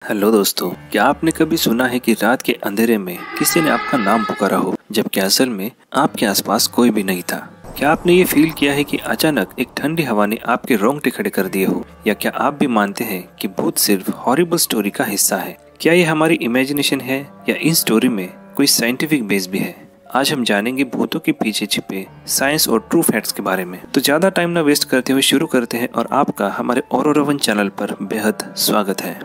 Hello दोस्तों, क्या आपने कभी सुना है कि रात के अंधेरे में किसी ने आपका नाम पुकारा हो जबकि असल में आपके आसपास कोई भी नहीं था। क्या आपने ये फील किया है कि अचानक एक ठंडी हवा ने आपके रोंगटे खड़े कर दिए हो? या क्या आप भी मानते हैं कि भूत सिर्फ हॉरिबल स्टोरी का हिस्सा है? क्या ये हमारी इमेजिनेशन है या इन स्टोरी में कोई साइंटिफिक बेस भी है? आज हम जानेंगे भूतों के पीछे छिपे साइंस और ट्रू फैक्ट्स के बारे में। तो ज्यादा टाइम न वेस्ट करते हुए शुरू करते हैं और आपका हमारे ऑरोरा वन चैनल पर बेहद स्वागत है।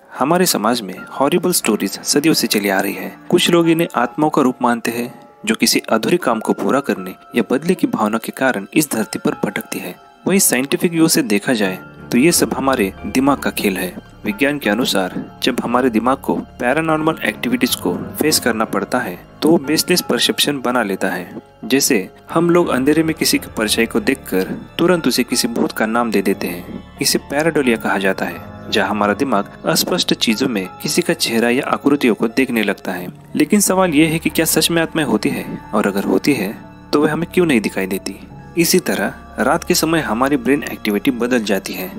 हमारे समाज में हॉरिबल स्टोरीज सदियों से चली आ रही है। कुछ लोग इन्हें आत्माओं का रूप मानते हैं जो किसी अधूरे काम को पूरा करने या बदले की भावना के कारण इस धरती पर भटकती है। वहीं साइंटिफिक व्यू से देखा जाए तो ये सब हमारे दिमाग का खेल है। विज्ञान के अनुसार जब हमारे दिमाग को पैरानॉर्मल एक्टिविटीज को फेस करना पड़ता है तो वो बेसलेस परसेप्शन बना लेता है। जैसे हम लोग अंधेरे में किसी की परछाई को देखकर तुरंत उसे किसी भूत का नाम दे देते हैं। इसे पैराडोलिया कहा जाता है, जहाँ हमारा दिमाग अस्पष्ट चीजों में किसी का चेहरा या आकृतियों को देखने लगता है। लेकिन सवाल यह है कि क्या सच में आत्माएं होती है, और अगर होती है तो वह हमें क्यों नहीं दिखाई देती? इसी तरह रात के समय हमारी ब्रेन एक्टिविटी बदल जाती है।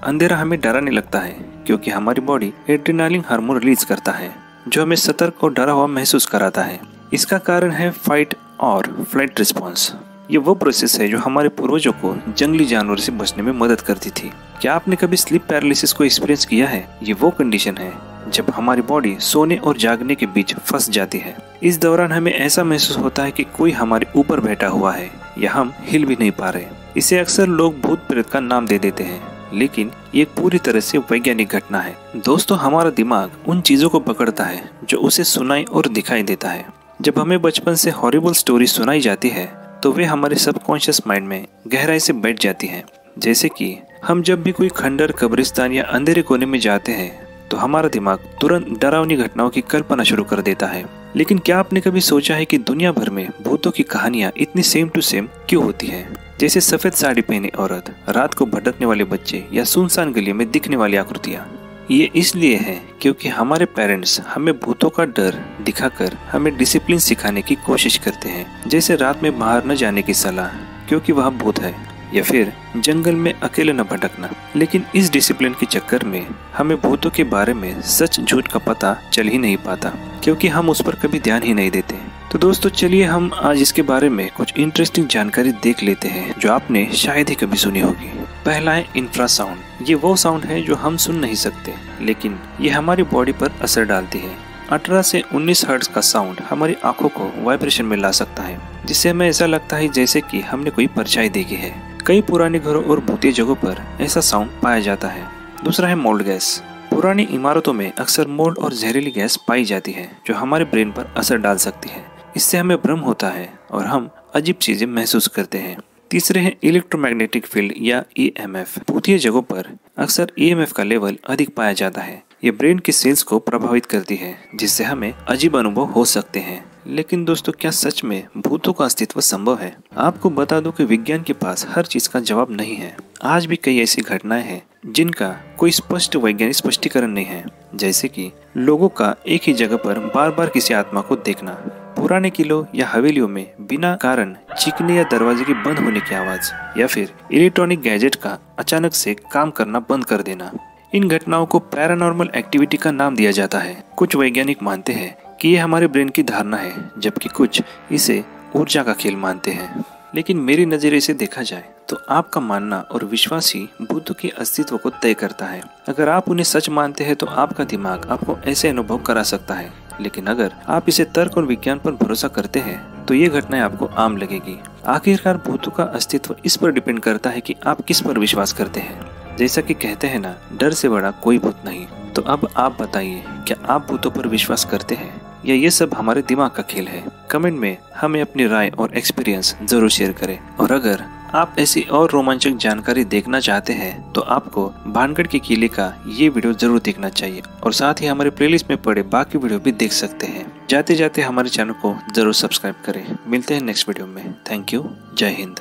अंधेरा हमें डराने लगता है क्योंकि हमारी बॉडी एड्रेनालिन हार्मोन रिलीज करता है जो हमें सतर्क और डरा हुआ महसूस कराता है। इसका कारण है फाइट और फ्लाइट रिस्पॉन्स। ये वो प्रोसेस है जो हमारे पूर्वजों को जंगली जानवरों से बचने में मदद करती थी। क्या आपने कभी स्लीप पैरालिसिस को एक्सपीरियंस किया है? ये वो कंडीशन है जब हमारी बॉडी सोने और जागने के बीच फंस जाती है। इस दौरान हमें ऐसा महसूस होता है कि कोई हमारे ऊपर बैठा हुआ है या हम हिल भी नहीं पा रहे। इसे अक्सर लोग भूत प्रेत का नाम दे देते हैं, लेकिन ये पूरी तरह से वैज्ञानिक घटना है। दोस्तों, हमारा दिमाग उन चीजों को पकड़ता है जो उसे सुनाई और दिखाई देता है। जब हमें बचपन से हॉरिबल स्टोरी सुनाई जाती है तो वे हमारे सबकॉन्शियस माइंड में गहराई से बैठ जाती हैं। जैसे कि हम जब भी कोई खंडर, कब्रिस्तान या अंधेरे कोने में जाते हैं तो हमारा दिमाग तुरंत डरावनी घटनाओं की कल्पना शुरू कर देता है। लेकिन क्या आपने कभी सोचा है कि दुनिया भर में भूतों की कहानियां इतनी सेम टू सेम क्यों होती है? जैसे सफेद साड़ी पहने औरत, रात को भटकने वाले बच्चे या सुनसान गली में दिखने वाली आकृतियां। ये इसलिए है क्योंकि हमारे पेरेंट्स हमें भूतों का डर दिखाकर हमें डिसिप्लिन सिखाने की कोशिश करते हैं। जैसे रात में बाहर न जाने की सलाह क्योंकि वह भूत है, या फिर जंगल में अकेले न भटकना। लेकिन इस डिसिप्लिन के चक्कर में हमें भूतों के बारे में सच झूठ का पता चल ही नहीं पाता क्योंकि हम उस पर कभी ध्यान ही नहीं देते। तो दोस्तों, चलिए हम आज इसके बारे में कुछ इंटरेस्टिंग जानकारी देख लेते हैं जो आपने शायद ही कभी सुनी होगी। पहला है इंफ्रासाउंड। ये वो साउंड है जो हम सुन नहीं सकते, लेकिन ये हमारी बॉडी पर असर डालती है। 18 से 19 हर्ट्ज का साउंड हमारी आंखों को वाइब्रेशन में ला सकता है, जिससे हमें ऐसा लगता है जैसे कि हमने कोई परछाई देखी है। कई पुराने घरों और भूतिया जगहों पर ऐसा साउंड पाया जाता है। दूसरा है मोल्ड गैस। पुरानी इमारतों में अक्सर मोल्ड और जहरीली गैस पाई जाती है जो हमारे ब्रेन पर असर डाल सकती है। इससे हमें भ्रम होता है और हम अजीब चीजें महसूस करते हैं। तीसरे हैं इलेक्ट्रोमैग्नेटिक फील्ड या EMF। भूतिया जगहों पर अक्सर EMF का लेवल अधिक पाया जाता है। ये ब्रेन की सेल्स को प्रभावित करती है, जिससे हमें अजीब अनुभव हो सकते हैं। लेकिन दोस्तों, क्या सच में भूतों का अस्तित्व संभव है? आपको बता दूं कि विज्ञान के पास हर चीज का जवाब नहीं है। आज भी कई ऐसी घटनाएं हैं जिनका कोई स्पष्ट वैज्ञानिक स्पष्टीकरण नहीं है। जैसे कि लोगों का एक ही जगह पर बार बार किसी आत्मा को देखना, पुराने किलों या हवेलियों में बिना कारण चीखने या दरवाजे की बंद होने की आवाज, या फिर इलेक्ट्रॉनिक गैजेट का अचानक से काम करना बंद कर देना। इन घटनाओं को पैरानॉर्मल एक्टिविटी का नाम दिया जाता है। कुछ वैज्ञानिक मानते हैं कि ये हमारे ब्रेन की धारणा है, जबकि कुछ इसे ऊर्जा का खेल मानते हैं। लेकिन मेरी नजरिए से देखा जाए तो आपका मानना और विश्वास ही भूतों के अस्तित्व को तय करता है। अगर आप उन्हें सच मानते हैं तो आपका दिमाग आपको ऐसे अनुभव करा सकता है, लेकिन अगर आप इसे तर्क और विज्ञान पर भरोसा करते हैं तो ये घटनाएं आपको आम लगेगी। आखिरकार भूतों का अस्तित्व इस पर डिपेंड करता है कि आप किस पर विश्वास करते हैं। जैसा कि कहते हैं ना, डर से बड़ा कोई भूत नहीं। तो अब आप बताइए, क्या आप भूतों पर विश्वास करते हैं या ये सब हमारे दिमाग का खेल है? कमेंट में हमें अपनी राय और एक्सपीरियंस जरूर शेयर करें। और अगर आप ऐसी और रोमांचक जानकारी देखना चाहते हैं तो आपको भानगढ़ के किले का ये वीडियो जरूर देखना चाहिए, और साथ ही हमारे प्लेलिस्ट में पड़े बाकी वीडियो भी देख सकते हैं। जाते जाते हमारे चैनल को जरूर सब्सक्राइब करें। मिलते हैं नेक्स्ट वीडियो में। Thank you. जय हिंद।